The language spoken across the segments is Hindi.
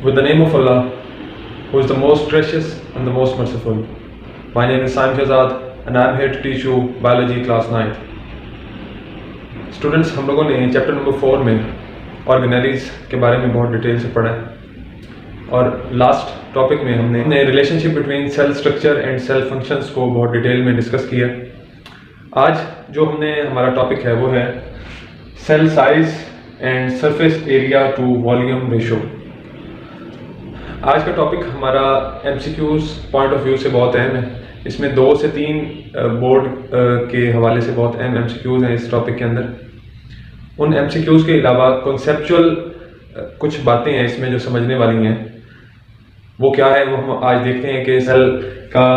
With the name of Allah, who is the most gracious and the most merciful. My name is Saim Shahzad and I am here to teach you Biology class 9th. Students, हम लोगों ने चैप्टर नंबर 4 में ऑर्गेनेलीज के बारे में बहुत डिटेल से पढ़ा है और लास्ट टॉपिक में हमने relationship between cell structure and cell functions को बहुत डिटेल में डिस्कस किया। आज जो हमारा टॉपिक है वो है cell size and surface area to volume ratio. आज का टॉपिक हमारा MCQs पॉइंट ऑफ व्यू से बहुत अहम है। इसमें 2 से 3 बोर्ड के हवाले से बहुत अहम MCQs हैं इस टॉपिक के अंदर। उन MCQs के अलावा कॉन्सेप्चुअल कुछ बातें हैं इसमें जो समझने वाली हैं। वो क्या है वो हम आज देखते हैं कि सेल का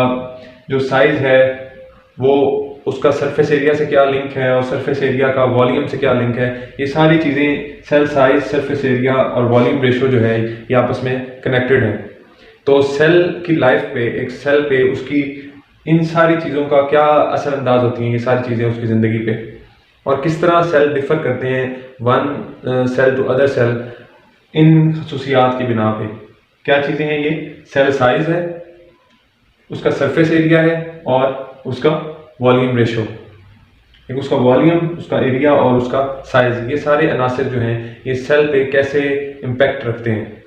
जो साइज़ है वो उसका सरफेस एरिया से क्या लिंक है और सरफेस एरिया का वॉल्यूम से क्या लिंक है। ये सारी चीज़ें सेल साइज, सरफेस एरिया और वॉल्यूम रेशो जो है ये आपस में कनेक्टेड है। तो सेल की लाइफ पे, एक सेल पे उसकी इन सारी चीज़ों का क्या असरअंदाज होती हैं ये सारी चीज़ें उसकी ज़िंदगी पे, और किस तरह सेल डिफ़र करते हैं one cell to other cell इन खसूसियात की बिना पे। क्या चीज़ें हैं ये? सेल साइज़ है, उसका सरफेस एरिया है और उसका वॉल्यूम रेशो। एक उसका वॉल्यूम, उसका एरिया और उसका साइज़, ये सारे अनासिर जो हैं ये सेल पे कैसे इम्पैक्ट रखते हैं।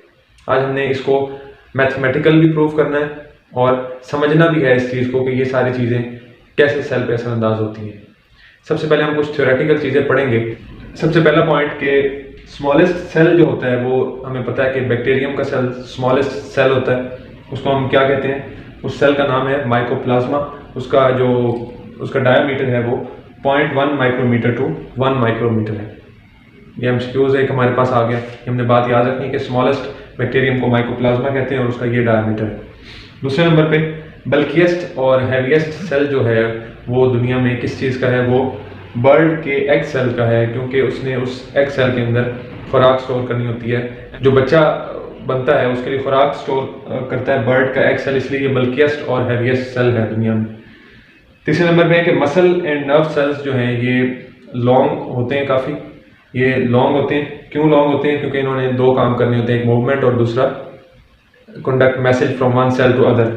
आज हमने इसको मैथमेटिकल भी प्रूव करना है और समझना भी है इस चीज़ को कि ये सारी चीज़ें कैसे सेल पे असरअंदाज होती हैं। सबसे पहले हम कुछ थ्योरेटिकल चीज़ें पढ़ेंगे। सबसे पहला पॉइंट कि स्मॉलेस्ट सेल जो होता है वो हमें पता है कि बैक्टीरियम का सेल स्मॉलेस्ट सेल होता है। उसको हम क्या कहते हैं? उस सेल का नाम है माइकोप्लाज्मा। उसका डायमीटर है वो 0.1 माइक्रोमीटर टू 1 माइक्रोमीटर है। ये MCQs एक हमारे पास आ गया। हमने बात याद रखनी है कि स्मॉलेस्ट बैक्टीरियम को माइकोप्लाज्मा कहते हैं और उसका ये डायमीटर है। दूसरे नंबर पे बल्किएस्ट और हैवीएस्ट सेल जो है वो दुनिया में किस चीज़ का है? वो बर्ड के एग सेल का है, क्योंकि उसने उस एग सेल के अंदर खुराक स्टोर करनी होती है। जो बच्चा बनता है उसके लिए खुराक स्टोर करता है बर्ड का एग सेल, इसलिए ये बल्किएस्ट और हैवीएस्ट सेल है दुनिया में। तीसरे नंबर पे है कि मसल एंड नर्व सेल्स जो हैं ये लॉन्ग होते हैं काफ़ी। ये लॉन्ग होते हैं, क्यों लॉन्ग होते हैं? क्योंकि इन्होंने 2 काम करने होते हैं, एक मूवमेंट और दूसरा conduct message from one cell to other.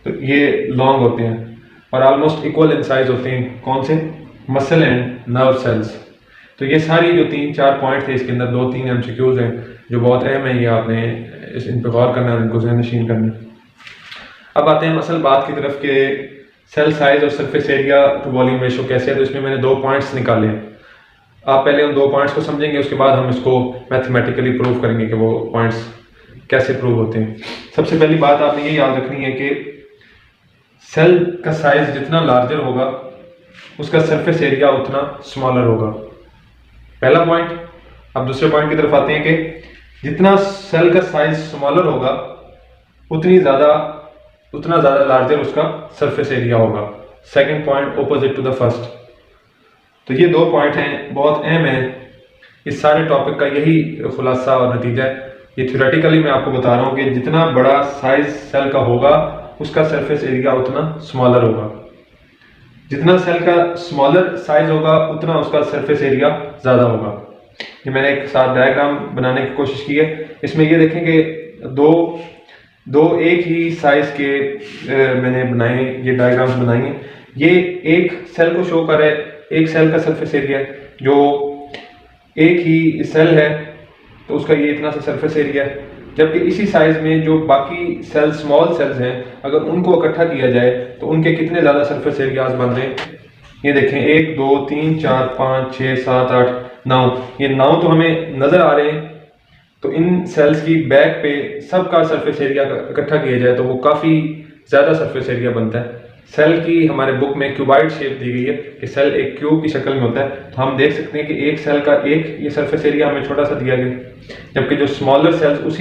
तो ये लॉन्ग होते हैं और ऑलमोस्ट इक्वल इन साइज होते हैं। कौन से? Muscle and nerve cells. तो ये सारी जो 3-4 पॉइंट थे इसके अंदर 2-3 MCQs हैं जो बहुत अहम है। ये आपने इन पर गौर करना है और इनको ज़हन-नशीन करना है। अब आते हैं असल बात की तरफ कि सेल साइज और surface area to volume ratio कैसे है। तो इसमें मैंने 2 पॉइंट्स निकाले हैं। आप पहले उन 2 पॉइंट्स को समझेंगे, उसके बाद हम इसको मैथमेटिकली प्रूव करेंगे कि वो पॉइंट्स कैसे प्रूव होते हैं। सबसे पहली बात आपने ये याद रखनी है कि सेल का साइज जितना लार्जर होगा उसका सरफेस एरिया उतना स्मॉलर होगा। पहला पॉइंट। अब दूसरे पॉइंट की तरफ आते हैं कि जितना सेल का साइज स्मॉलर होगा उतना ज़्यादा लार्जर उसका सरफेस एरिया होगा। Second point opposite to the first. तो ये 2 पॉइंट हैं, बहुत अहम है। इस सारे टॉपिक का यही खुलासा और नतीजा है। ये थ्योरेटिकली मैं आपको बता रहा हूँ कि जितना बड़ा साइज सेल का होगा उसका सरफेस एरिया उतना स्मॉलर होगा। जितना सेल का स्मॉलर साइज होगा उतना उसका सरफेस एरिया ज़्यादा होगा। ये मैंने एक साथ डायग्राम बनाने की कोशिश की है। इसमें ये देखें कि दो एक ही साइज के मैंने बनाए, ये डायग्राम्स बनाए हैं। ये एक सेल को शो कर रहा है, एक सेल का सरफेस एरिया जो एक ही सेल है तो उसका ये इतना सा सरफेस एरिया है। जबकि इसी साइज में जो बाकी सेल स्मॉल सेल्स हैं अगर उनको इकट्ठा किया जाए तो उनके कितने ज़्यादा सरफेस एरियाज बन रहे हैं। ये देखें 1 2 3 4 5 6 7 8 9, ये 9 तो हमें नज़र आ रहे हैं। तो इन सेल्स की बैक पे सबका सरफेस एरिया इकट्ठा किया जाए तो वो काफ़ी ज़्यादा सरफेस एरिया बनता है। सेल की हमारे बुक में क्यूबाइड शेप दी गई है कि सेल एक क्यूब की शक्ल में होता है। तो हम देख सकते हैं कि एक सेल का एक ये सरफेस एरिया हमें छोटा सा दिया गया, जबकि जो स्मॉलर सेल्स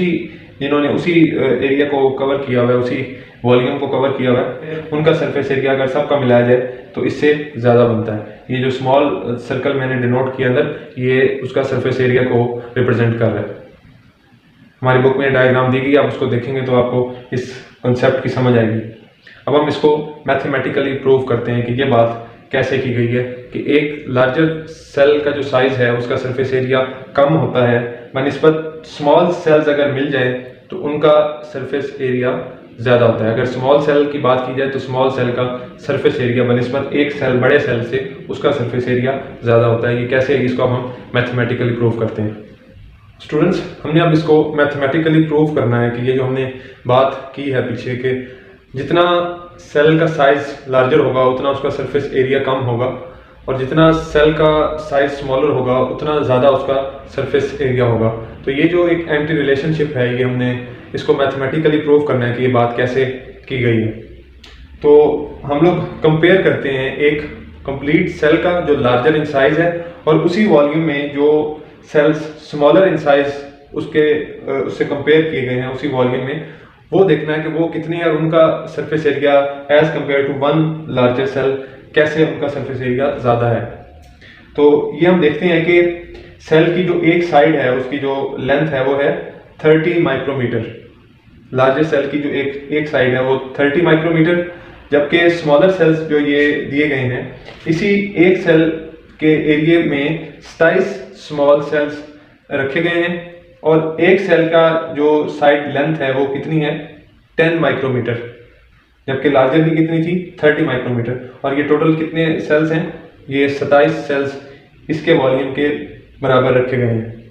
जिन्होंने उसी एरिया को कवर किया हुआ है, उसी वॉल्यूम को कवर किया हुआ है, उनका सरफेस एरिया अगर सबका मिलाया जाए तो इससे ज़्यादा बनता है। ये जो स्मॉल सर्कल मैंने डिनोट किया अंदर, ये उसका सरफेस एरिया को रिप्रेजेंट कर रहा है। हमारी बुक में डायग्राम दी गई, आप उसको देखेंगे तो आपको इस कॉन्सेप्ट की समझ आएगी। अब हम इसको मैथमेटिकली प्रूव करते हैं कि ये बात कैसे की गई है कि एक लार्जर सेल का जो साइज है उसका सरफेस एरिया कम होता है बनिस्बत स्मॉल सेल्स अगर मिल जाए तो उनका सरफेस एरिया ज़्यादा होता है। अगर स्मॉल सेल की बात की जाए तो स्मॉल सेल का सरफेस एरिया बनिस्बत एक सेल बड़े सेल से उसका सरफेस एरिया ज़्यादा होता है। ये कैसे है, इसको हम मैथमेटिकली प्रूव करते हैं। स्टूडेंट्स, हमने अब इसको मैथमेटिकली प्रूव करना है कि ये जो हमने बात की है पीछे के, जितना सेल का साइज लार्जर होगा उतना उसका सरफेस एरिया कम होगा, और जितना सेल का साइज स्मॉलर होगा उतना ज़्यादा उसका सरफेस एरिया होगा। तो ये जो एक एंटी रिलेशनशिप है, ये हमने इसको मैथमेटिकली प्रूव करना है कि ये बात कैसे की गई है। तो हम लोग कंपेयर करते हैं एक कंप्लीट सेल का जो लार्जर इन साइज है और उसी वॉल्यूम में जो सेल्स स्मॉलर इन साइज उससे कंपेयर किए गए हैं उसी वॉल्यूम में, वो देखना है कि वो कितनी है और उनका surface area as compare to one larger cell कैसे उनका सरफेस एरिया ज़्यादा है। तो ये हम देखते हैं कि सेल की जो एक साइड है उसकी जो लेंथ है वो है 30 माइक्रोमीटर। लार्जर सेल की जो एक साइड है वो 30 माइक्रोमीटर, जबकि स्मॉलर सेल्स जो ये दिए गए हैं इसी एक सेल के एरिया में 27 स्मॉल सेल्स रखे गए हैं और एक सेल का जो साइड लेंथ है वो कितनी है 10 माइक्रोमीटर, जबकि लार्जर की कितनी थी 30 माइक्रोमीटर। और ये टोटल कितने सेल्स हैं, ये 27 सेल्स इसके वॉल्यूम के बराबर रखे गए हैं।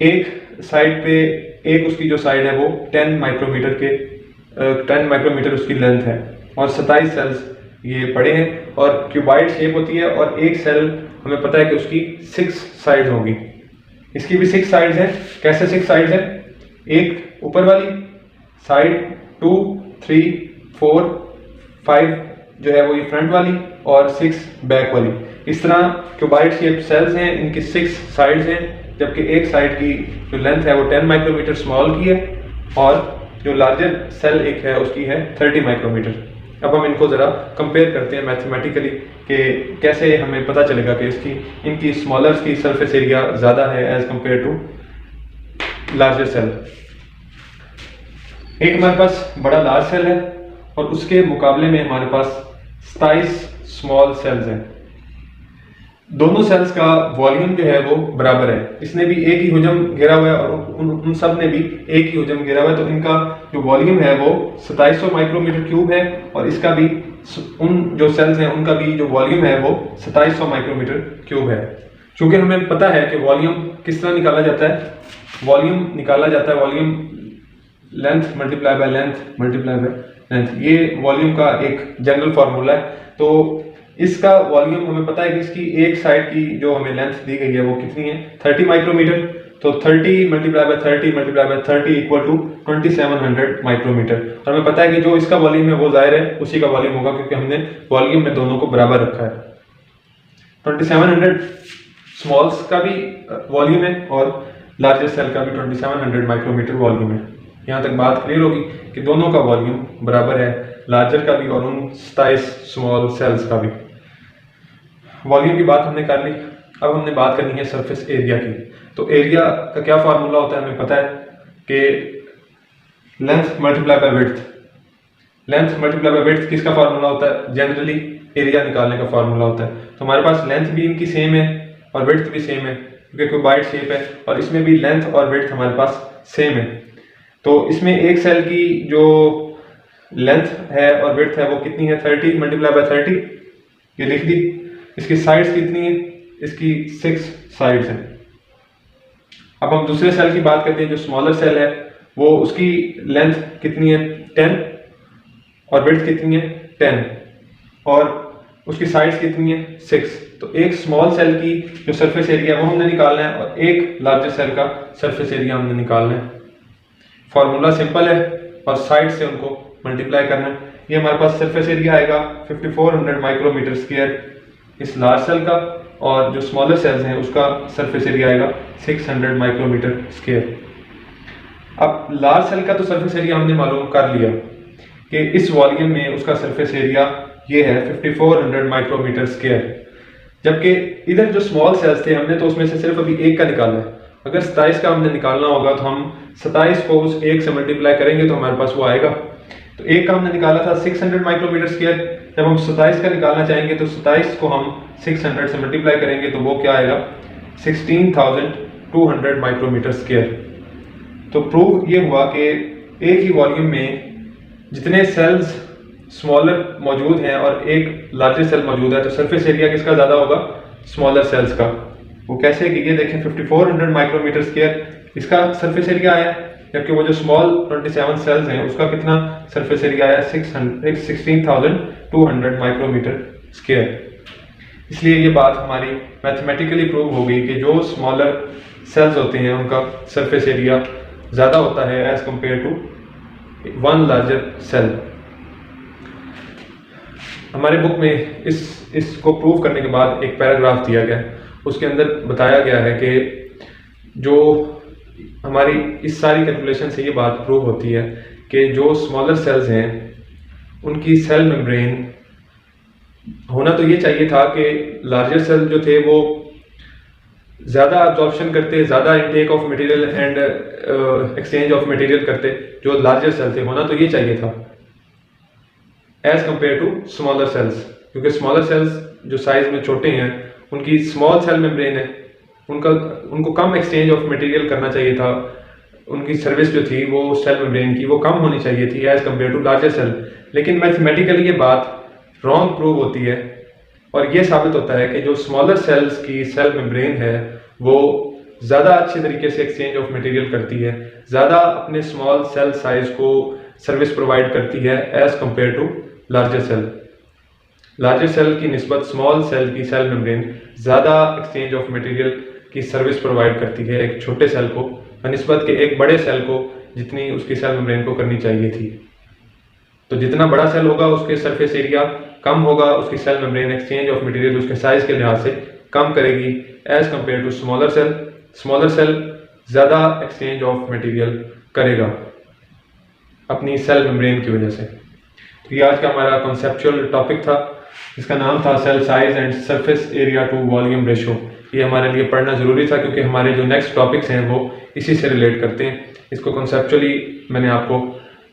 एक साइड पे एक उसकी जो साइड है वो 10 माइक्रोमीटर उसकी लेंथ है और 27 सेल्स ये पड़े हैं और क्यूबाइड शेप होती है और एक सेल हमें पता है कि उसकी 6 साइड्स होंगी। इसकी भी 6 साइड्स हैं। कैसे 6 साइड्स हैं, एक ऊपर वाली साइड 2, 3, 4, 5 जो है वो ये फ्रंट वाली और 6 बैक वाली। इस तरह क्यूबाइड शेप सेल्स हैं, इनकी 6 साइड्स हैं, जबकि एक साइड की जो लेंथ है वो 10 माइक्रोमीटर स्मॉल की है और जो लार्जर सेल एक है उसकी है 30 माइक्रोमीटर। अब हम इनको ज़रा कंपेयर करते हैं मैथमेटिकली कि कैसे हमें पता चलेगा कि इनकी स्मॉलर की सरफेस एरिया ज़्यादा है as compare to larger cell. एक हमारे पास बड़ा लार्ज सेल है और उसके मुकाबले में हमारे पास 27 स्मॉल सेल्स हैं। दोनों सेल्स का वॉल्यूम जो है वो बराबर है, इसने भी एक ही हुजम घेरा हुआ है और उन सब ने भी एक ही हुजम घेरा हुआ है, तो इनका जो वॉल्यूम है वो 2700 माइक्रोमीटर क्यूब है और इसका भी उन जो सेल्स हैं उनका भी जो वॉल्यूम है वो 2700 माइक्रोमीटर क्यूब है। क्योंकि हमें पता है कि वॉल्यूम किस तरह निकाला जाता है, वॉल्यूम निकाला जाता है volume length multiply by length, ये वॉल्यूम का एक जनरल फार्मूला है। तो इसका वॉल्यूम हमें पता है कि इसकी एक साइड की जो हमें लेंथ दी गई है वो कितनी है 30 माइक्रोमीटर, तो 30 multiply by 30 equal to 2700 micrometer. और हमें पता है कि जो इसका वॉल्यूम है वो जाहिर है उसी का वॉल्यूम होगा क्योंकि हमने वॉल्यूम में दोनों को बराबर रखा है। 2700 स्मॉल्स का भी वॉल्यूम है और लार्जेस्ट सेल का भी 2700 माइक्रोमीटर वॉल्यूम है। यहाँ तक बात क्लियर होगी कि दोनों का वॉल्यूम बराबर है, लार्जर का भी और उन 27 स्मॉल सेल्स का भी। वॉल्यूम की बात हमने कर ली, अब हमने बात करनी है सरफेस एरिया की। तो एरिया का क्या फार्मूला होता है, हमें पता है कि लेंथ मल्टीप्लाई बाय विड्थ किसका फार्मूला होता है, जनरली एरिया निकालने का फार्मूला होता है। तो हमारे पास लेंथ भी इनकी सेम है और विड्थ भी सेम है क्योंकि क्यूबाइड शेप है और इसमें भी लेंथ और विड्थ हमारे पास सेम है। तो इसमें एक सेल की जो लेंथ है और विड्थ है वो कितनी है 30 मल्टीप्लाई बाय 30, ये लिख दी। इसकी साइड्स कितनी है, इसकी 6 साइड्स हैं। अब हम दूसरे सेल की बात करते हैं जो स्मॉलर सेल है, वो उसकी लेंथ कितनी है 10 और विड्थ कितनी है 10 और उसकी साइड्स कितनी है 6। तो एक स्मॉल सेल की जो सरफेस एरिया वो हमने निकालना है और एक लार्जर सेल का सरफेस एरिया हमने निकालना है। फॉर्मूला सिंपल है और साइड से उनको मल्टीप्लाई करना है। ये हमारे पास सरफेस एरिया आएगा 5400 माइक्रोमीटर स्क्वायर इस लार्ज सेल का और जो स्मॉलर सेल्स हैं उसका सरफेस एरिया आएगा 600 माइक्रोमीटर स्क्वायर। अब लार्ज सेल का तो सरफेस एरिया हमने मालूम कर लिया कि इस वॉल्यूम में उसका सरफेस एरिया ये है 5400 माइक्रोमीटर स्क्वायर, जबकि इधर जो स्मॉल सेल्स थे हमने तो उसमें से सिर्फ अभी एक का निकाला है। अगर 27 का हमने निकालना होगा तो हम 27 को उस एक से मल्टीप्लाई करेंगे तो हमारे पास वो आएगा। तो एक का हमने निकाला था 600 माइक्रोमीटर स्क्वायर, जब हम 27 का निकालना चाहेंगे तो 27 को हम 600 से मल्टीप्लाई करेंगे तो वो क्या आएगा 16200 माइक्रोमीटर स्क्वायर। तो प्रूव ये हुआ कि एक ही वॉल्यूम में जितने सेल्स स्मॉलर मौजूद हैं और एक लार्जर सेल मौजूद है, तो सरफेस एरिया किसका ज़्यादा होगा? स्मॉलर सेल्स का। वो कैसे कि ये देखें 5400 माइक्रोमीटर स्क्वायर इसका सरफेस एरिया आया, जबकि वो जो स्मॉल 27 सेल्स हैं उसका कितना सरफेस एरिया आया? 16,200 माइक्रोमीटर स्क्वायर। इसलिए ये बात हमारी मैथमेटिकली प्रूव हो गई कि जो स्मॉलर सेल्स होते हैं उनका सरफेस एरिया ज़्यादा होता है as compare to one larger cell. हमारे बुक में इसको प्रूव करने के बाद एक पैराग्राफ दिया गया, उसके अंदर बताया गया है कि जो हमारी इस सारी कैलकुलेशन से ये बात प्रूव होती है कि जो स्मॉलर सेल्स हैं उनकी सेल मेम्ब्रेन होना तो ये चाहिए था कि लार्जर सेल जो थे वो ज़्यादा अब्जॉर्प्शन करते, ज़्यादा intake of material and exchange of material करते, जो लार्जर सेल थे। होना तो ये चाहिए था as compare to smaller cells, क्योंकि स्मॉलर सेल्स जो साइज में छोटे हैं उनकी स्मॉल सेल मेम्ब्रेन है, उनको कम एक्सचेंज ऑफ मटेरियल करना चाहिए था, उनकी सर्विस जो थी वो सेल मेम्ब्रेन की वो कम होनी चाहिए थी as compare to larger cell. लेकिन मैथमेटिकली ये बात रॉन्ग प्रूव होती है और ये साबित होता है कि जो स्मॉलर सेल्स की सेल मेम्ब्रेन है वो ज़्यादा अच्छे तरीके से एक्सचेंज ऑफ मटेरियल करती है, ज़्यादा अपने स्मॉल सेल साइज को सर्विस प्रोवाइड करती है as compare to larger cell. Larger cell की निस्बत स्मॉल सेल की सेल मेम्ब्रेन ज़्यादा एक्सचेंज ऑफ मटेरियल की सर्विस प्रोवाइड करती है एक छोटे सेल को बनिस्बत के एक बड़े सेल को, जितनी उसकी सेल मेम्ब्रेन को करनी चाहिए थी। तो जितना बड़ा सेल होगा उसके सरफेस एरिया कम होगा, उसकी cell membrane exchange of material उसके साइज के लिहाज से कम करेगी as compare to smaller cell. Smaller cell ज़्यादा एक्सचेंज ऑफ मटेरियल करेगा अपनी सेल मेम्ब्रेन की वजह से। तो ये आज का हमारा कॉन्सेप्चुअल टॉपिक था, इसका नाम था cell size and surface area to volume ratio. ये हमारे लिए पढ़ना ज़रूरी था क्योंकि हमारे जो नेक्स्ट टॉपिक्स हैं वो इसी से रिलेट करते हैं। इसको कॉन्सेप्चुअली मैंने आपको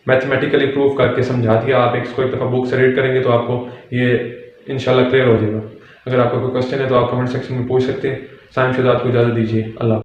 मैथमेटिकली प्रूव करके समझा दिया। आप इसको एक दफ़ा बुक से रीड करेंगे तो आपको ये इंशाल्लाह क्लियर हो जाएगा। अगर आपका कोई क्वेश्चन है तो आप कमेंट सेक्शन में पूछ सकते हैं। साइम शहजाद को इजाज़त दीजिए। अल्लाह।